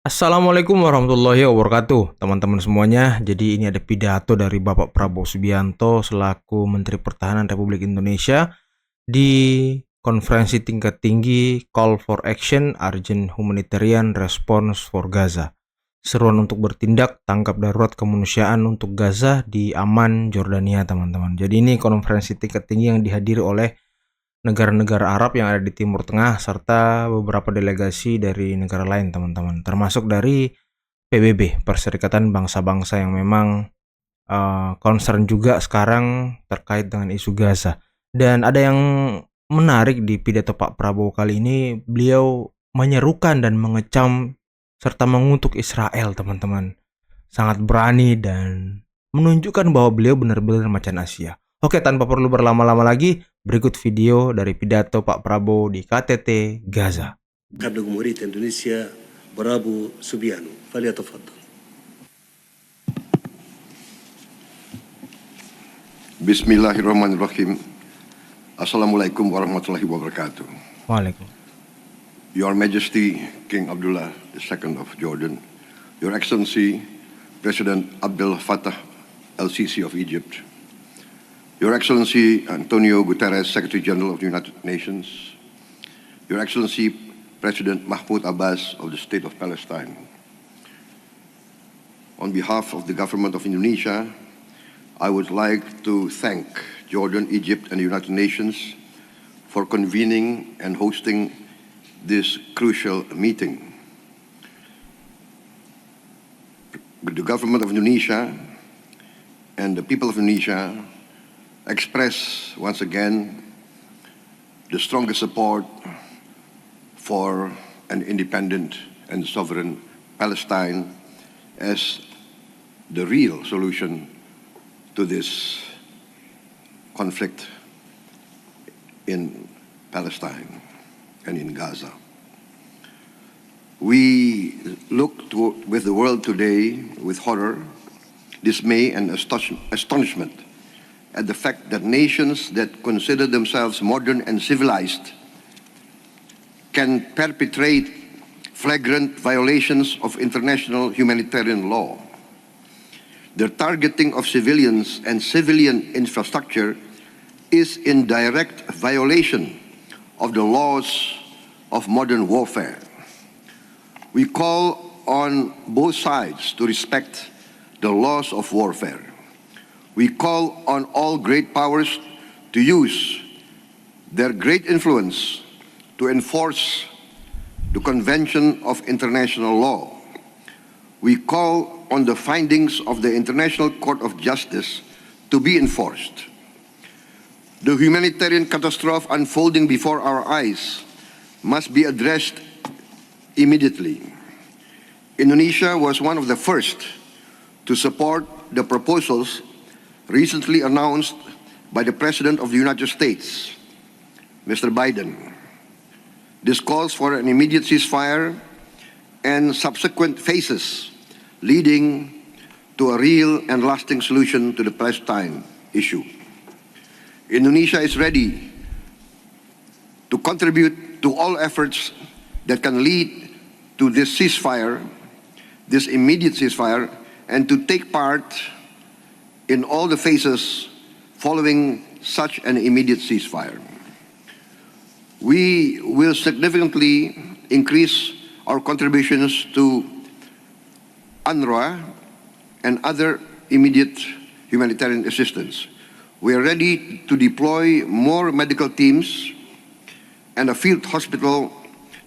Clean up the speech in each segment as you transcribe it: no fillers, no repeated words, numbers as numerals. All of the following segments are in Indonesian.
Assalamualaikum warahmatullahi wabarakatuh, teman-teman semuanya. Jadi ini ada pidato dari Bapak Prabowo Subianto selaku Menteri Pertahanan Republik Indonesia di konferensi tingkat tinggi Call for Action Urgent Humanitarian Response for Gaza. Seruan untuk bertindak tangkap darurat kemanusiaan untuk Gaza di Amman, Jordania, teman-teman. Jadi ini konferensi tingkat tinggi yang dihadiri oleh negara-negara Arab yang ada di Timur Tengah serta beberapa delegasi dari negara lain, teman-teman, termasuk dari PBB, Perserikatan Bangsa-Bangsa, yang memang concern juga sekarang terkait dengan isu Gaza. Dan ada yang menarik di pidato Pak Prabowo kali ini, beliau menyerukan dan mengecam serta mengutuk Israel, teman-teman. Sangat berani dan menunjukkan bahwa beliau benar-benar macan Asia. Oke, tanpa perlu berlama-lama lagi, berikut video dari pidato Pak Prabowo di KTT Gaza. قبل جمهورية إندونيسيا برابو سوبيانو فليتفضل. Bismillahirrahmanirrahim. Assalamualaikum warahmatullahi wabarakatuh. Waalaikumsalam. Your Majesty King Abdullah II of Jordan, Your Excellency President Abdel Fattah el-Sisi of Egypt, Your Excellency Antonio Guterres, Secretary General of the United Nations, Your Excellency President Mahmoud Abbas of the State of Palestine. On behalf of the government of Indonesia, I would like to thank Jordan, Egypt, and the United Nations for convening and hosting this crucial meeting. The government of Indonesia and the people of Indonesia express once again the strongest support for an independent and sovereign Palestine as the real solution to this conflict in Palestine and in Gaza. We look with the world today with horror, dismay, and astonishment at the fact that nations that consider themselves modern and civilized can perpetrate flagrant violations of international humanitarian law. The targeting of civilians and civilian infrastructure is in direct violation of the laws of modern warfare. We call on both sides to respect the laws of warfare. We call on all great powers to use their great influence to enforce the Convention of International Law. We call on the findings of the International Court of Justice to be enforced. The humanitarian catastrophe unfolding before our eyes must be addressed immediately. Indonesia was one of the first to support the proposals recently announced by the President of the United States, Mr. Biden. This calls for an immediate ceasefire and subsequent phases leading to a real and lasting solution to the Palestine issue. Indonesia is ready to contribute to all efforts that can lead to this ceasefire, this immediate ceasefire, and to take part in all the phases following such an immediate ceasefire. We will significantly increase our contributions to UNRWA and other immediate humanitarian assistance. We are ready to deploy more medical teams and a field hospital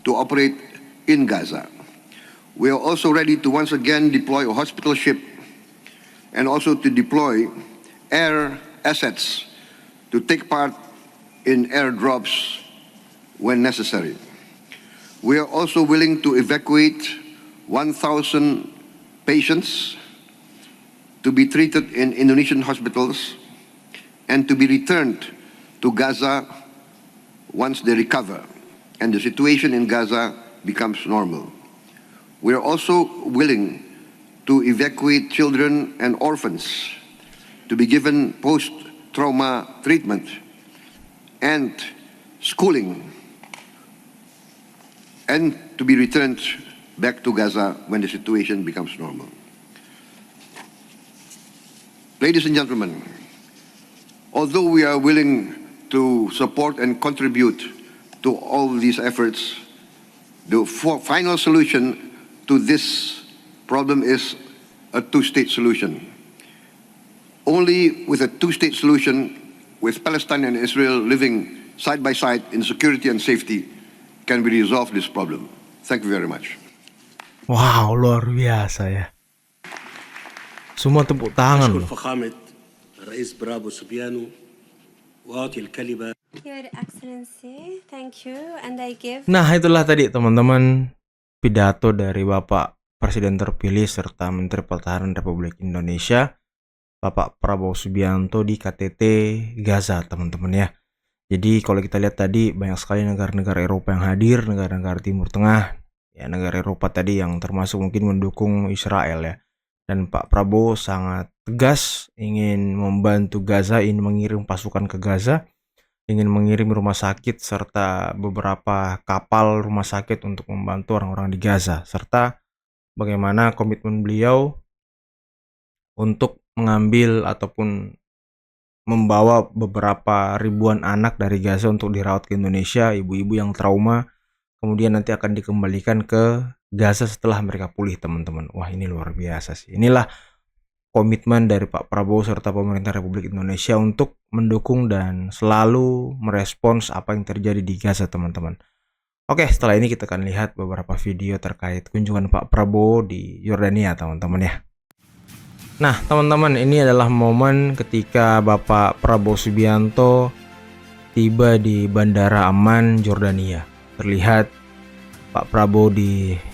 to operate in Gaza. We are also ready to once again deploy a hospital ship and also to deploy air assets to take part in airdrops when necessary. We are also willing to evacuate 1,000 patients to be treated in Indonesian hospitals and to be returned to Gaza once they recover and the situation in Gaza becomes normal. We are also willing to evacuate children and orphans to be given post-trauma treatment and schooling and to be returned back to Gaza when the situation becomes normal. Ladies and gentlemen, although we are willing to support and contribute to all these efforts, the final solution to this problem is a two-state solution. Only with a two-state solution, with Palestine and Israel living side by side in security and safety, can we resolve this problem. Thank you very much. Wow, luar biasa ya. Semua tepuk tangan أشكر loh. فخامة الرئيس برابو سوبيانو وأعطي الكلمة Your Excellency, thank you, and I give Nah, itulah tadi teman-teman pidato dari Bapak Presiden terpilih serta Menteri Pertahanan Republik Indonesia, Bapak Prabowo Subianto di KTT Gaza, teman-teman ya. Jadi kalau kita lihat tadi banyak sekali negara-negara Eropa yang hadir, negara-negara Timur Tengah, ya negara Eropa tadi yang termasuk mungkin mendukung Israel ya. Dan Pak Prabowo sangat tegas ingin membantu Gaza, ingin mengirim pasukan ke Gaza, ingin mengirim rumah sakit serta beberapa kapal rumah sakit untuk membantu orang-orang di Gaza, serta bagaimana komitmen beliau untuk mengambil ataupun membawa beberapa ribuan anak dari Gaza untuk dirawat ke Indonesia, ibu-ibu yang trauma, kemudian nanti akan dikembalikan ke Gaza setelah mereka pulih, teman-teman. Wah, ini luar biasa sih. Inilah komitmen dari Pak Prabowo serta pemerintah Republik Indonesia untuk mendukung dan selalu merespons apa yang terjadi di Gaza, teman-teman. Oke, setelah ini kita akan lihat beberapa video terkait kunjungan Pak Prabowo di Yordania, teman-teman ya. Nah, teman-teman, ini adalah momen ketika Bapak Prabowo Subianto tiba di Bandara Amman, Yordania. Terlihat Pak Prabowo disambut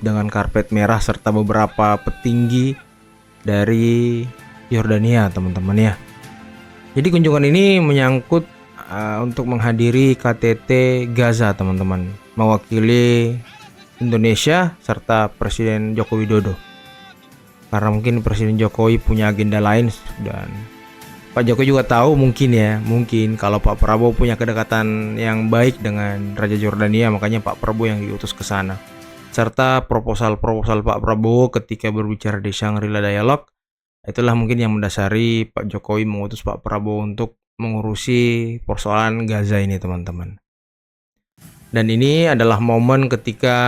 dengan karpet merah serta beberapa petinggi dari Yordania, teman-teman ya. Jadi kunjungan ini menyangkut untuk menghadiri KTT Gaza, teman-teman, mewakili Indonesia serta Presiden Joko Widodo. Karena mungkin Presiden Jokowi punya agenda lain dan Pak Jokowi juga tahu mungkin kalau Pak Prabowo punya kedekatan yang baik dengan Raja Yordania, makanya Pak Prabowo yang diutus ke sana. Serta proposal-proposal Pak Prabowo ketika berbicara di Shangri-La Dialogue, itulah mungkin yang mendasari Pak Jokowi mengutus Pak Prabowo untuk mengurusi persoalan Gaza ini, teman-teman. Dan ini adalah momen ketika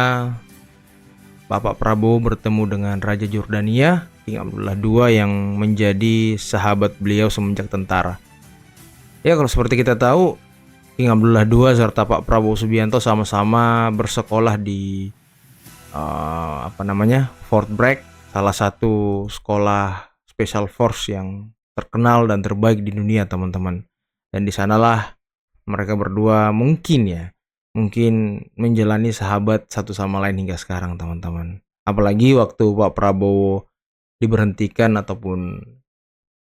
Bapak Prabowo bertemu dengan Raja Yordania, King Abdullah II, yang menjadi sahabat beliau semenjak tentara. Ya, kalau seperti kita tahu, King Abdullah II serta Pak Prabowo Subianto sama-sama bersekolah di Fort Bragg, salah satu sekolah Special Force yang terkenal dan terbaik di dunia, teman-teman. Dan di sanalah mereka berdua mungkin menjalani sahabat satu sama lain hingga sekarang, teman-teman. Apalagi waktu Pak Prabowo diberhentikan ataupun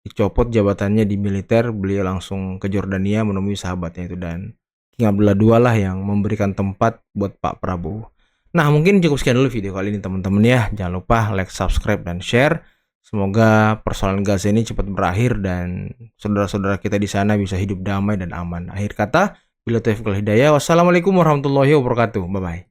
dicopot jabatannya di militer, beliau langsung ke Yordania menemui sahabatnya itu, dan King Abdullah II lah yang memberikan tempat buat Pak Prabowo. Nah, mungkin cukup sekian dulu video kali ini, teman-teman ya. Jangan lupa like, subscribe, dan share. Semoga persoalan Gaza ini cepat berakhir dan saudara-saudara kita di sana bisa hidup damai dan aman. Akhir kata, bila taufiq wal hidayah. Wassalamualaikum warahmatullahi wabarakatuh. Bye-bye.